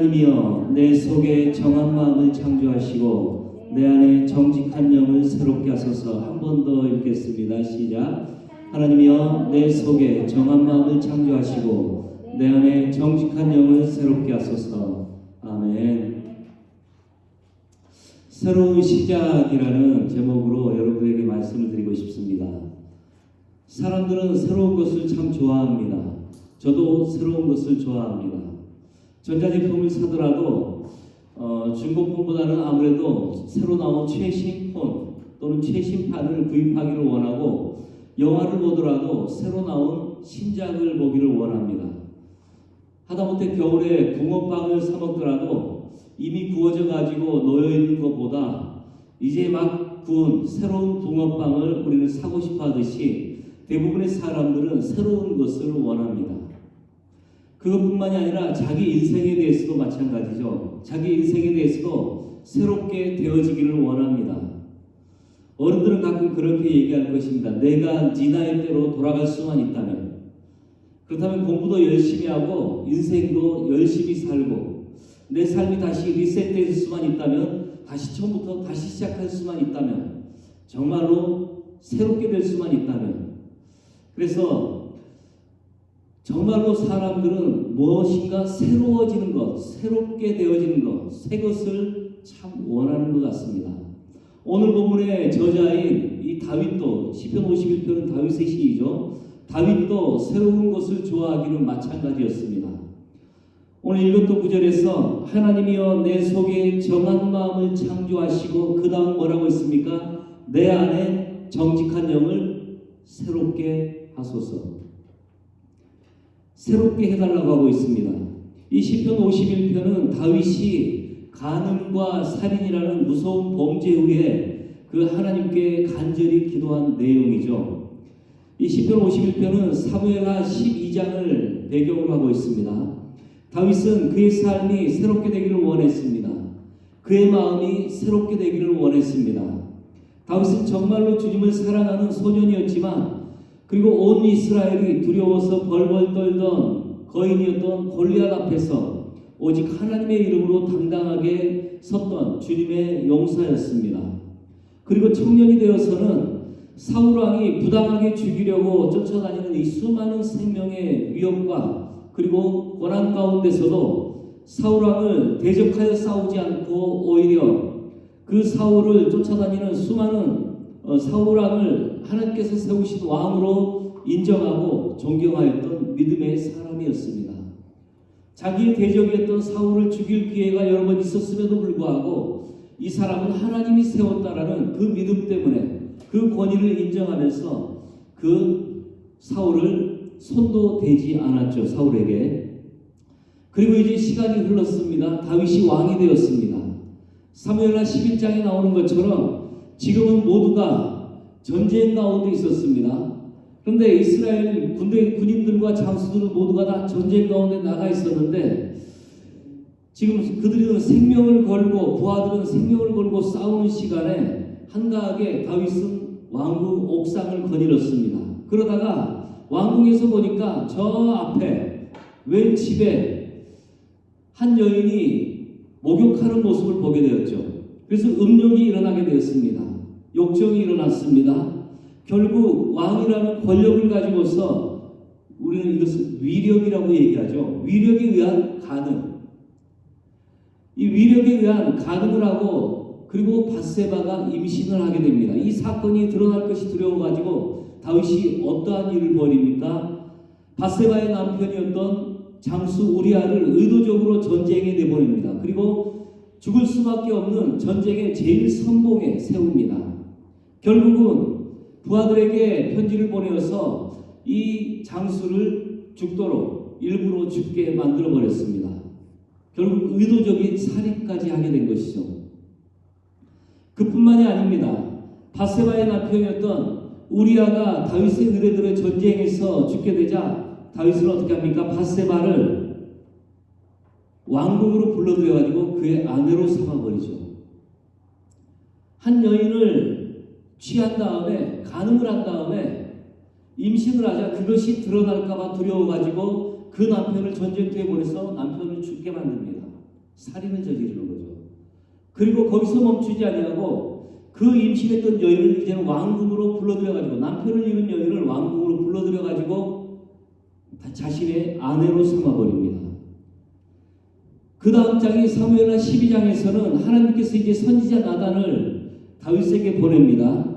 하나님이여 내 속에 정한 마음을 창조하시고 내 안에 정직한 영을 새롭게 하소서. 한 번 더 읽겠습니다. 시작. 하나님이여 내 속에 정한 마음을 창조하시고 내 안에 정직한 영을 새롭게 하소서. 아멘. 새로운 시작이라는 제목으로 여러분에게 말씀을 드리고 싶습니다. 사람들은 새로운 것을 참 좋아합니다. 저도 새로운 것을 좋아합니다. 전자제품을 사더라도 중고폰보다는 아무래도 새로 나온 최신 폰 또는 최신판을 구입하기를 원하고, 영화를 보더라도 새로 나온 신작을 보기를 원합니다. 하다못해 겨울에 붕어빵을 사 먹더라도 이미 구워져 가지고 놓여 있는 것보다 이제 막 구운 새로운 붕어빵을 우리는 사고 싶어 하듯이 대부분의 사람들은 새로운 것을 원합니다. 그것뿐만이 아니라 자기 인생에 대해서도 마찬가지죠. 자기 인생에 대해서도 새롭게 되어지기를 원합니다. 어른들은 가끔 그렇게 얘기할 것입니다. 내가 네 나이대로 돌아갈 수만 있다면, 그렇다면 공부도 열심히 하고 인생도 열심히 살고 내 삶이 다시 리셋될 수만 있다면, 다시 처음부터 다시 시작할 수만 있다면, 정말로 새롭게 될 수만 있다면, 그래서 정말로 사람들은 무엇인가 새로워지는 것, 새롭게 되어지는 것, 새 것을 참 원하는 것 같습니다. 오늘 본문의 저자인 이 다윗도, 시편 51편은 다윗의 시이죠. 다윗도 새로운 것을 좋아하기는 마찬가지였습니다. 오늘 읽었던 구절에서 하나님이여 내 속에 정한 마음을 창조하시고, 그 다음 뭐라고 했습니까? 내 안에 정직한 영을 새롭게 하소서. 새롭게 해달라고 하고 있습니다. 이 시편 51편은 다윗이 간음과 살인이라는 무서운 범죄 후에 그 하나님께 간절히 기도한 내용이죠. 이 시편 51편은 사무엘하 12장을 배경으로 하고 있습니다. 다윗은 그의 삶이 새롭게 되기를 원했습니다. 그의 마음이 새롭게 되기를 원했습니다. 다윗은 정말로 주님을 사랑하는 소년이었지만, 그리고 온 이스라엘이 두려워서 벌벌 떨던 거인이었던 골리앗 앞에서 오직 하나님의 이름으로 당당하게 섰던 주님의 용사였습니다. 그리고 청년이 되어서는 사울 왕이 부당하게 죽이려고 쫓아다니는 이 수많은 생명의 위협과 그리고 고난 가운데서도 사울 왕을 대적하여 싸우지 않고 오히려 그 사울을 쫓아다니는 수많은 사울 왕을 하나님께서 세우신 왕으로 인정하고 존경하였던 믿음의 사람이었습니다. 자기의 대적이었던 사울을 죽일 기회가 여러 번 있었음에도 불구하고 이 사람은 하나님이 세웠다라는 그 믿음 때문에 그 권위를 인정하면서 그 사울을 손도 대지 않았죠. 사울에게. 그리고 이제 시간이 흘렀습니다. 다윗이 왕이 되었습니다. 사무엘하 11장에 나오는 것처럼 지금은 모두가 전쟁 가운데 있었습니다. 그런데 이스라엘 군인들과 장수들은 모두가 다 전쟁 가운데 나가 있었는데, 지금 그들은 생명을 걸고 부하들은 생명을 걸고 싸우는 시간에 한가하게 다윗은 왕궁 옥상을 거닐었습니다. 그러다가 왕궁에서 보니까 저 앞에 웬 집에 한 여인이 목욕하는 모습을 보게 되었죠. 그래서 음욕이 일어나게 되었습니다. 욕정이 일어났습니다. 결국 왕이라는 권력을 가지고서 우리는 이것을 위력이라고 얘기하죠. 위력에 의한 간음. 이 위력에 의한 간음을 하고 그리고 밧세바가 임신을 하게 됩니다. 이 사건이 드러날 것이 두려워가지고 다윗이 어떠한 일을 벌입니까? 밧세바의 남편이었던 장수 우리아를 의도적으로 전쟁에 내보냅니다. 그리고 죽을 수밖에 없는 전쟁의 제일 선봉에 세웁니다. 결국은 부하들에게 편지를 보내어서 이 장수를 죽도록 일부러 죽게 만들어 버렸습니다. 결국 의도적인 살인까지 하게 된 것이죠. 그뿐만이 아닙니다. 밧세바의 남편이었던 우리아가 다윗의 의뢰들의 전쟁에서 죽게 되자 다윗은 어떻게 합니까? 밧세바를 왕궁으로 불러들여가지고 그의 아내로 삼아버리죠. 한 여인을 취한 다음에 간음을 한 다음에 임신을 하자 그것이 드러날까봐 두려워가지고 그 남편을 전쟁터에 보내서 남편을 죽게 만듭니다. 살인을 저지르는 거죠. 그리고 거기서 멈추지 아니하고 그 임신했던 여인을 이제는 왕궁으로 불러들여가지고, 남편을 잃은 여인을 왕궁으로 불러들여가지고 자신의 아내로 삼아버립니다. 그 다음 장이 사무엘하 12장에서는 하나님께서 이제 선지자 나단을 다윗에게 보냅니다.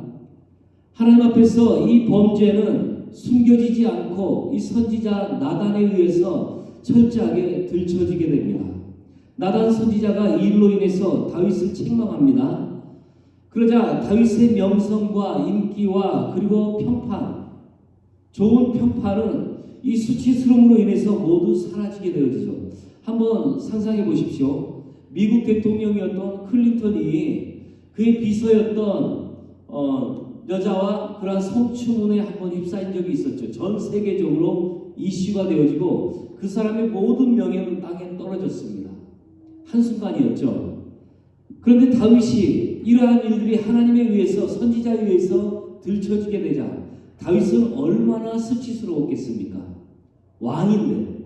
하나님 앞에서 이 범죄는 숨겨지지 않고 이 선지자 나단에 의해서 철저하게 들춰지게 됩니다. 나단 선지자가 이 일로 인해서 다윗을 책망합니다. 그러자 다윗의 명성과 인기와 그리고 평판, 좋은 평판은 이 수치스러움으로 인해서 모두 사라지게 되어지죠. 한번 상상해 보십시오. 미국 대통령이었던 클린턴이 그의 비서였던 여자와 그러한 성추문에 한번 휩싸인 적이 있었죠. 전 세계적으로 이슈가 되어지고 그 사람의 모든 명예는 땅에 떨어졌습니다. 한순간이었죠. 그런데 다윗이 이러한 일들이 하나님에 의해서, 선지자에 의해서 들춰지게 되자 다윗은 얼마나 수치스러웠겠습니까? 왕인데,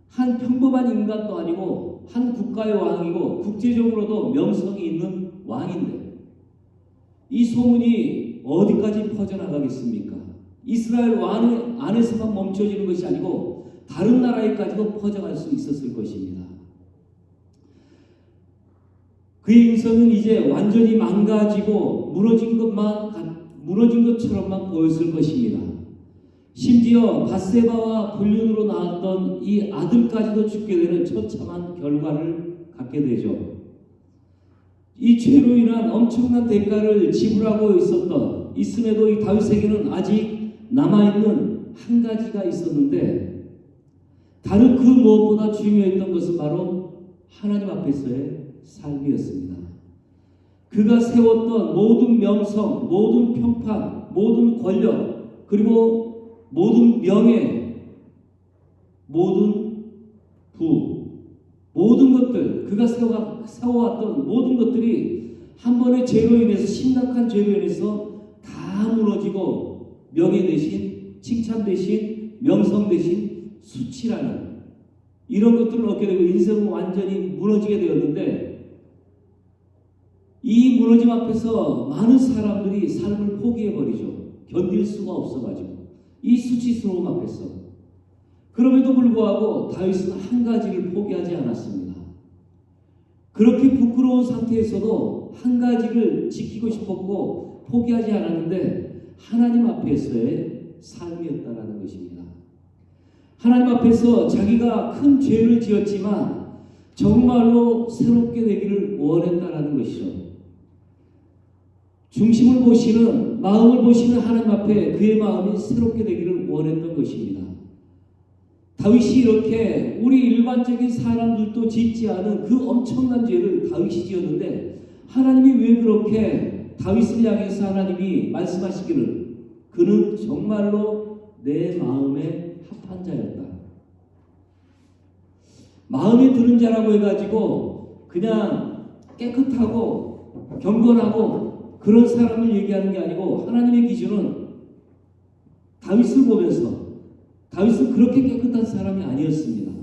한 평범한 인간도 아니고 한 국가의 왕이고 국제적으로도 명성이 있는 왕인데 이 소문이 어디까지 퍼져나가겠습니까? 이스라엘 왕 안에서만 멈춰지는 것이 아니고 다른 나라에까지도 퍼져갈 수 있었을 것입니다. 그의 인생은 이제 완전히 망가지고 무너진 것처럼만 보였을 것입니다. 심지어 밧세바와 불륜으로 낳았던 이 아들까지도 죽게 되는 처참한 결과를 갖게 되죠. 이 죄로 인한 엄청난 대가를 지불하고 있음에도 이 다윗에게는 아직 남아있는 한 가지가 있었는데, 다른 그 무엇보다 중요했던 것은 바로 하나님 앞에서의 삶이었습니다. 그가 세웠던 모든 명성, 모든 평판, 모든 권력, 그리고 모든 명예, 모든 부, 모든 것들, 그가 세워왔던 모든 것들이 한 번의 죄로 인해서, 심각한 죄로 인해서 다 무너지고 명예 대신, 칭찬 대신, 명성 대신 수치라는 이런 것들을 얻게 되고 인생은 완전히 무너지게 되었는데, 이 무너짐 앞에서 많은 사람들이 삶을 포기해버리죠. 견딜 수가 없어가지고. 이 수치스러움 앞에서. 그럼에도 불구하고 다윗은 한 가지를 포기하지 않았습니다. 그렇게 부끄러운 상태에서도 한 가지를 지키고 싶었고 포기하지 않았는데 하나님 앞에서의 삶이었다라는 것입니다. 하나님 앞에서 자기가 큰 죄를 지었지만 정말로 새롭게 되기를 원했다라는 것이죠. 중심을 보시는, 마음을 보시는 하나님 앞에 그의 마음이 새롭게 되기를 원했던 것입니다. 다윗이 이렇게 우리 일반적인 사람들도 짓지 않은 그 엄청난 죄를 다윗이 지었는데 하나님이 왜 그렇게 다윗을 향해서 하나님이 말씀하시기를 그는 정말로 내 마음에 합한 자였다. 마음에 드는 자라고 해가지고 그냥 깨끗하고 경건하고 그런 사람을 얘기하는 게 아니고 하나님의 기준은 다윗을 보면서 다윗은 그렇게 깨끗한 사람이 아니었습니다.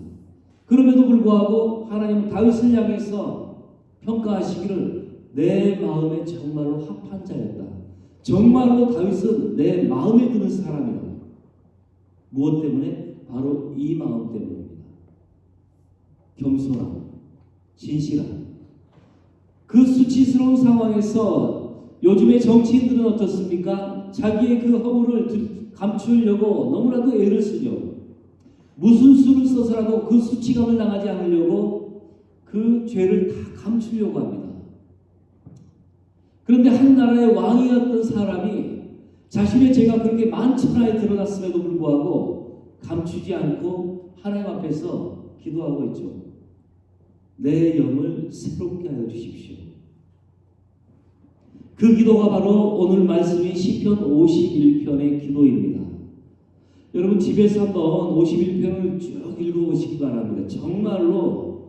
그럼에도 불구하고 하나님은 다윗을 향해서 평가하시기를 내 마음에 정말로 합한 자였다. 정말로 다윗은 내 마음에 드는 사람이다. 무엇 때문에? 바로 이 마음 때문입니다. 겸손함, 진실함. 그 수치스러운 상황에서 요즘의 정치인들은 어떻습니까? 자기의 그 허물을 감추려고 너무나도 애를 쓰죠. 무슨 수를 써서라도 그 수치감을 당하지 않으려고 그 죄를 다 감추려고 합니다. 그런데 한 나라의 왕이었던 사람이 자신의 죄가 그렇게 만천하에 드러났음에도 불구하고 감추지 않고 하나님 앞에서 기도하고 있죠. 내 영을 새롭게 하여 주십시오. 그 기도가 바로 오늘 말씀인 시편 51편의 기도입니다. 여러분 집에서 한번 51편을 쭉 읽어보시기 바랍니다. 정말로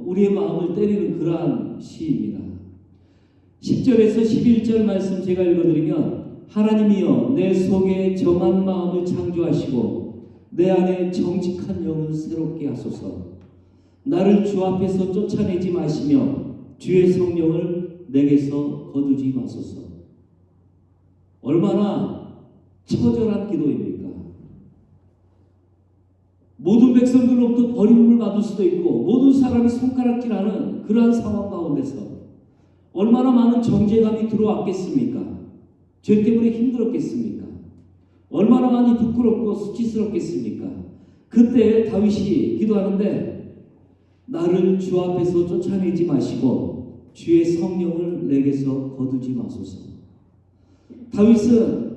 우리의 마음을 때리는 그러한 시입니다. 10절에서 11절 말씀 제가 읽어드리면 하나님이여 내 속에 정한 마음을 창조하시고 내 안에 정직한 영을 새롭게 하소서. 나를 주 앞에서 쫓아내지 마시며 주의 성령을 내게서 거두지 마소서. 얼마나 처절한 기도입니까? 모든 백성들로부터 버림을 받을 수도 있고 모든 사람이 손가락질하는 그러한 상황 가운데서 얼마나 많은 정죄감이 들어왔겠습니까? 죄 때문에 힘들었겠습니까? 얼마나 많이 부끄럽고 수치스럽겠습니까? 그때 다윗이 기도하는데 나를 주 앞에서 쫓아내지 마시고 주의 성령을 내게서 거두지 마소서. 다윗은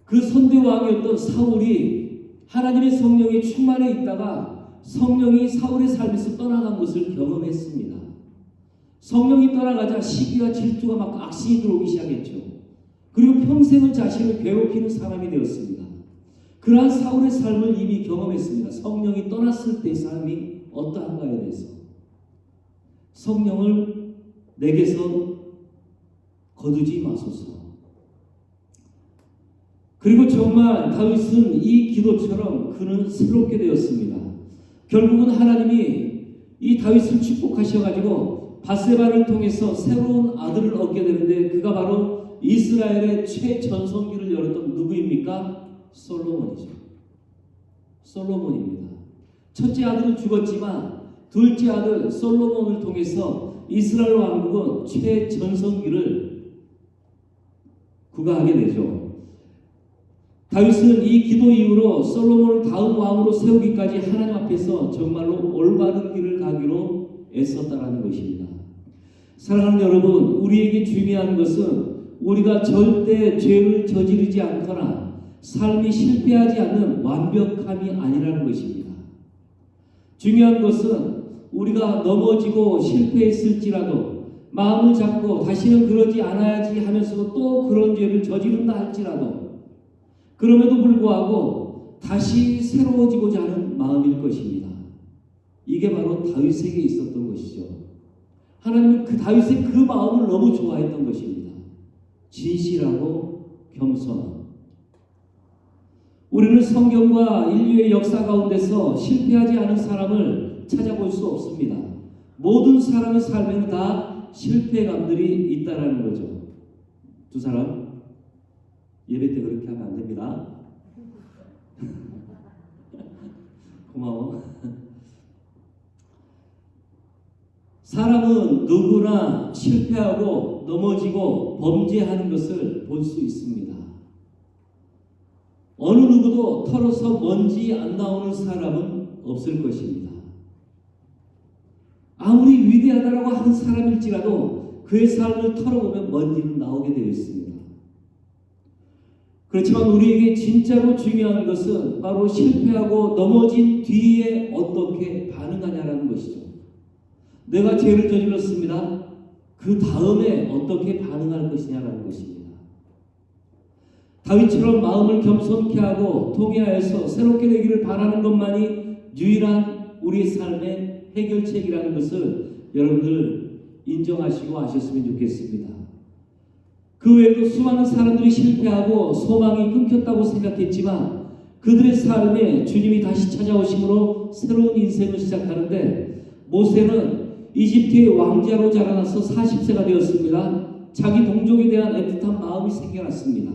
그 선대왕이었던 사울이 하나님의 성령이 충만해 있다가 성령이 사울의 삶에서 떠나간 것을 경험했습니다. 성령이 떠나가자 시기와 질투가 막 악신이 들어오기 시작했죠. 그리고 평생을 자신을 괴롭히는 사람이 되었습니다. 그러한 사울의 삶을 이미 경험했습니다. 성령이 떠났을 때의 삶이 어떠한가에 대해서. 성령을 내게서 거두지 마소서. 그리고 정말 다윗은 이 기도처럼 그는 새롭게 되었습니다. 결국은 하나님이 이 다윗을 축복하셔가지고 바세바를 통해서 새로운 아들을 얻게 되는데 그가 바로 이스라엘의 최전성기를 열었던 누구입니까? 솔로몬이죠. 솔로몬입니다. 첫째 아들은 죽었지만 둘째 아들 솔로몬을 통해서 이스라엘 왕국은 최전성기를 구가하게 되죠. 다윗은 이 기도 이후로 솔로몬을 다음 왕으로 세우기까지 하나님 앞에서 정말로 올바른 길을 가기로 애썼다라는 것입니다. 사랑하는 여러분, 우리에게 중요한 것은 우리가 절대 죄를 저지르지 않거나 삶이 실패하지 않는 완벽함이 아니라는 것입니다. 중요한 것은 우리가 넘어지고 실패했을지라도 마음을 잡고 다시는 그러지 않아야지 하면서도 또 그런 죄를 저지른다 할지라도 그럼에도 불구하고 다시 새로워지고자 하는 마음일 것입니다. 이게 바로 다윗에게 있었던 것이죠. 하나님은 그 다윗의 그 마음을 너무 좋아했던 것입니다. 진실하고 겸손한. 우리는 성경과 인류의 역사 가운데서 실패하지 않은 사람을 찾아볼 수 없습니다. 모든 사람의 삶에는 다 실패감들이 있다라는 거죠. 두 사람 예배 때 그렇게 하면 안 됩니다. 고마워. 사람은 누구나 실패하고 넘어지고 범죄하는 것을 볼 수 있습니다. 어느 누구도 털어서 먼지 안 나오는 사람은 없을 것입니다. 아무리 위대하다라고 하는 사람일지라도 그의 삶을 털어보면 먼지는 나오게 되어 있습니다. 그렇지만 우리에게 진짜로 중요한 것은 바로 실패하고 넘어진 뒤에 어떻게 반응하냐라는 것이죠. 내가 죄를 저질렀습니다. 그 다음에 어떻게 반응할 것이냐라는 것입니다. 다윗처럼 마음을 겸손케 하고 통회하여서 새롭게 되기를 바라는 것만이 유일한 우리의 삶의 해결책이라는 것을 여러분들 인정하시고 아셨으면 좋겠습니다. 그 외에도 수많은 사람들이 실패하고 소망이 끊겼다고 생각했지만 그들의 삶에 주님이 다시 찾아오심으로 새로운 인생을 시작하는데 모세는 이집트의 왕자로 자라나서 40세가 되었습니다. 자기 동족에 대한 애틋한 마음이 생겨났습니다.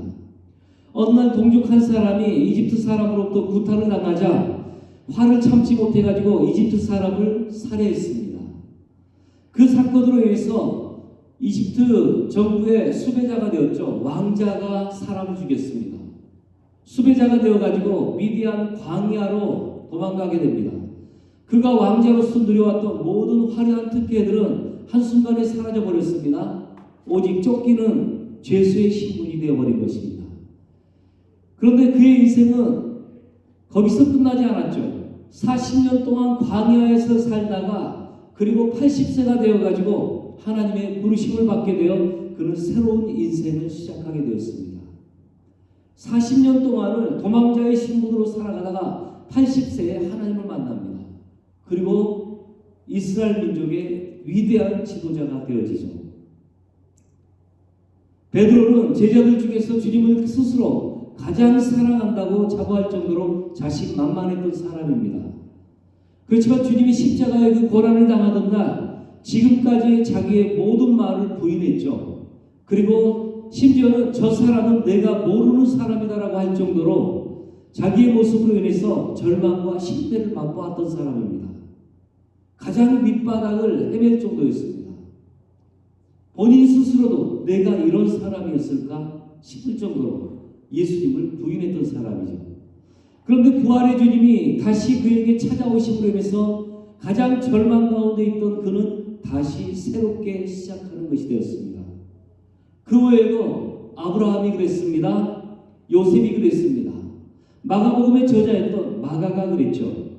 어느 날 동족 한 사람이 이집트 사람으로부터 구타를 당하자 화를 참지 못해가지고 이집트 사람을 살해했습니다. 그 사건으로 인해서 이집트 정부의 수배자가 되었죠. 왕자가 사람을 죽였습니다. 수배자가 되어가지고 미디안 광야로 도망가게 됩니다. 그가 왕자로서 누려왔던 모든 화려한 특혜들은 한순간에 사라져버렸습니다. 오직 쫓기는 죄수의 신분이 되어버린 것입니다. 그런데 그의 인생은 거기서 끝나지 않았죠. 40년 동안 광야에서 살다가 그리고 80세가 되어가지고 하나님의 부르심을 받게 되어 그는 새로운 인생을 시작하게 되었습니다. 40년 동안을 도망자의 신분으로 살아가다가 80세에 하나님을 만납니다. 그리고 이스라엘 민족의 위대한 지도자가 되어지죠. 베드로는 제자들 중에서 주님을 스스로 가장 사랑한다고 자부할 정도로 자신만만했던 사람입니다. 그렇지만 주님이 십자가의 그 고난을 당하던 날 지금까지 자기의 모든 말을 부인했죠. 그리고 심지어는 저 사람은 내가 모르는 사람이다라고 할 정도로 자기의 모습으로 인해서 절망과 실패를 맛보았던 사람입니다. 가장 밑바닥을 헤맬 정도였습니다. 본인 스스로도 내가 이런 사람이었을까 싶을 정도로 예수님을 부인했던 사람이죠. 그런데 부활의 주님이 다시 그에게 찾아오심으로 인해서 가장 절망 가운데 있던 그는 다시 새롭게 시작하는 것이 되었습니다. 그 외에도 아브라함이 그랬습니다. 요셉이 그랬습니다. 마가복음의 저자였던 마가가 그랬죠.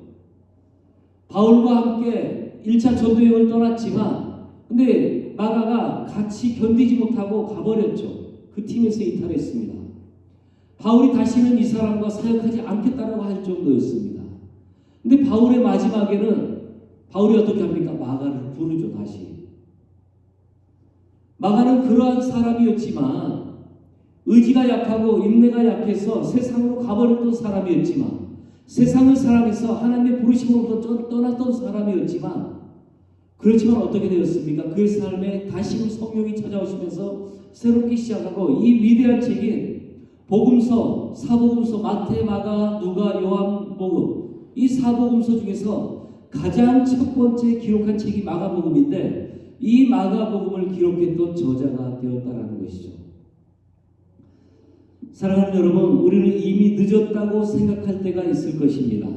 바울과 함께 1차 전도여행을 떠났지만 근데 마가가 같이 견디지 못하고 가버렸죠. 그 팀에서 이탈했습니다. 바울이 다시는 이 사람과 사역하지 않겠다라고 할 정도였습니다. 근데 바울의 마지막에는 바울이 어떻게 합니까? 마가를 부르죠. 다시. 마가는 그러한 사람이었지만 의지가 약하고 인내가 약해서 세상으로 가버렸던 사람이었지만 세상을 사랑해서 하나님의 부르심으로부터 떠났던 사람이었지만 그렇지만 어떻게 되었습니까? 그의 삶에 다시금 성령이 찾아오시면서 새롭게 시작하고 이 위대한 책인 복음서, 사복음서, 마태, 마가, 누가, 요한복음 이 사복음서 중에서 가장 첫 번째 기록한 책이 마가복음인데 이 마가복음을 기록했던 저자가 되었다라는 것이죠. 사랑하는 여러분, 우리는 이미 늦었다고 생각할 때가 있을 것입니다.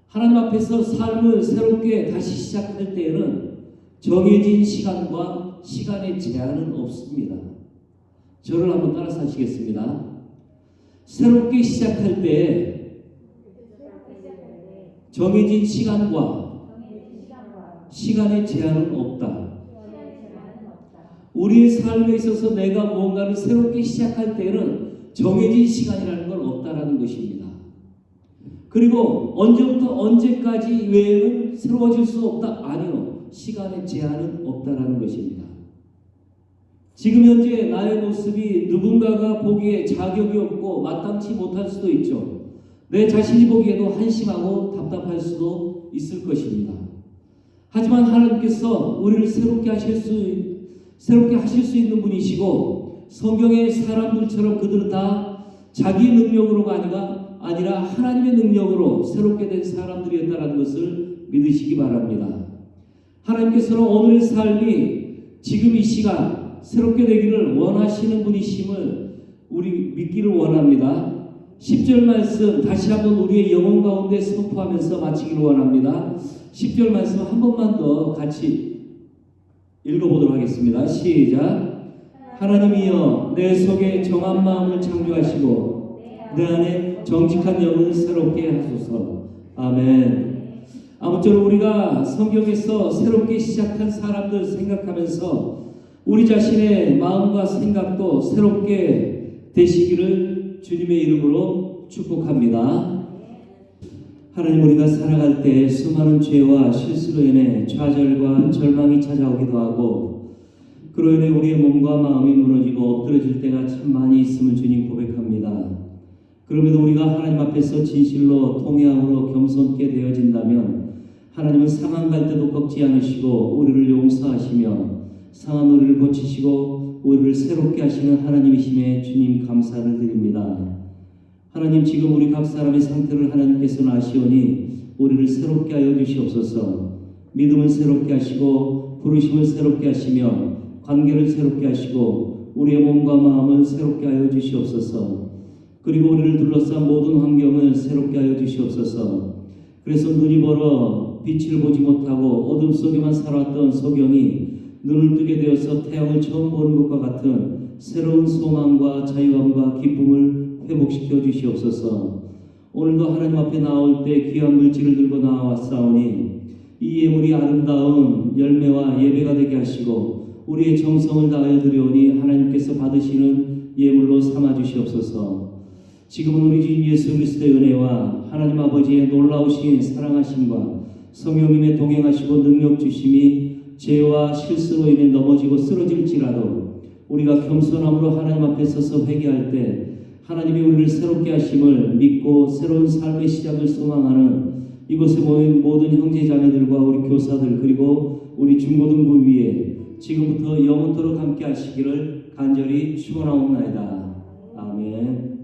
하나님 앞에서 삶을 새롭게 다시 시작할 때에는 정해진 시간과 시간의 제한은 없습니다. 저를 한번 따라서 하시겠습니다. 새롭게 시작할 때 정해진 시간과 시간의 제한은 없다. 우리의 삶에 있어서 내가 무언가를 새롭게 시작할 때는 정해진 시간이라는 건 없다라는 것입니다. 그리고 언제부터 언제까지 외에는 새로워질 수 없다? 아니요. 시간의 제한은 없다라는 것입니다. 지금 현재 나의 모습이 누군가가 보기에 자격이 없고 마땅치 못할 수도 있죠. 내 자신이 보기에도 한심하고 답답할 수도 있을 것입니다. 하지만 하나님께서 우리를 새롭게 하실 수 있는 분이시고 성경의 사람들처럼 그들은 다 자기 능력으로가 아니라 하나님의 능력으로 새롭게 된 사람들이었다는 것을 믿으시기 바랍니다. 하나님께서는 오늘의 삶이 지금 이 시간 새롭게 되기를 원하시는 분이심을 우리 믿기를 원합니다. 10절 말씀 다시 한번 우리의 영혼 가운데 선포하면서 마치기를 원합니다. 10절 말씀 한 번만 더 같이 읽어보도록 하겠습니다. 시작. 하나님이여 내 속에 정한 마음을 창조하시고 내 안에 정직한 영을 새롭게 하소서. 아멘. 아무쪼록 우리가 성경에서 새롭게 시작한 사람들 생각하면서 우리 자신의 마음과 생각도 새롭게 되시기를 주님의 이름으로 축복합니다. 하나님, 우리가 살아갈 때 수많은 죄와 실수로 인해 좌절과 절망이 찾아오기도 하고 그로 인해 우리의 몸과 마음이 무너지고 엎드러질 때가 참 많이 있음을 주님 고백합니다. 그럼에도 우리가 하나님 앞에서 진실로 통회함으로 겸손케 되어진다면 하나님은 상한 갈 때도 꺾지 않으시고 우리를 용서하시며 상한 우리를 고치시고 우리를 새롭게 하시는 하나님이심에 주님 감사를 드립니다. 하나님, 지금 우리 각 사람의 상태를 하나님께서는 아시오니 우리를 새롭게 하여 주시옵소서. 믿음을 새롭게 하시고 부르심을 새롭게 하시며 관계를 새롭게 하시고 우리의 몸과 마음을 새롭게 하여 주시옵소서. 그리고 우리를 둘러싼 모든 환경을 새롭게 하여 주시옵소서. 그래서 눈이 멀어 빛을 보지 못하고 어둠 속에만 살았던 소경이 눈을 뜨게 되어서 태양을 처음 보는 것과 같은 새로운 소망과 자유함과 기쁨을 회복시켜 주시옵소서. 오늘도 하나님 앞에 나올 때 귀한 물질을 들고 나왔사오니 이 예물이 아름다운 열매와 예배가 되게 하시고 우리의 정성을 다하여 드려오니 하나님께서 받으시는 예물로 삼아 주시옵소서. 지금은 우리 주님 예수 그리스도의 은혜와 하나님 아버지의 놀라우신 사랑하심과 성령님의 동행하시고 능력 주심이 죄와 실수로 인해 넘어지고 쓰러질지라도 우리가 겸손함으로 하나님 앞에 서서 회개할 때 하나님이 우리를 새롭게 하심을 믿고 새로운 삶의 시작을 소망하는 이곳에 모인 모든 형제자매들과 우리 교사들 그리고 우리 중고등부 위에 지금부터 영원토록 함께 하시기를 간절히 축원하옵나이다. 아멘.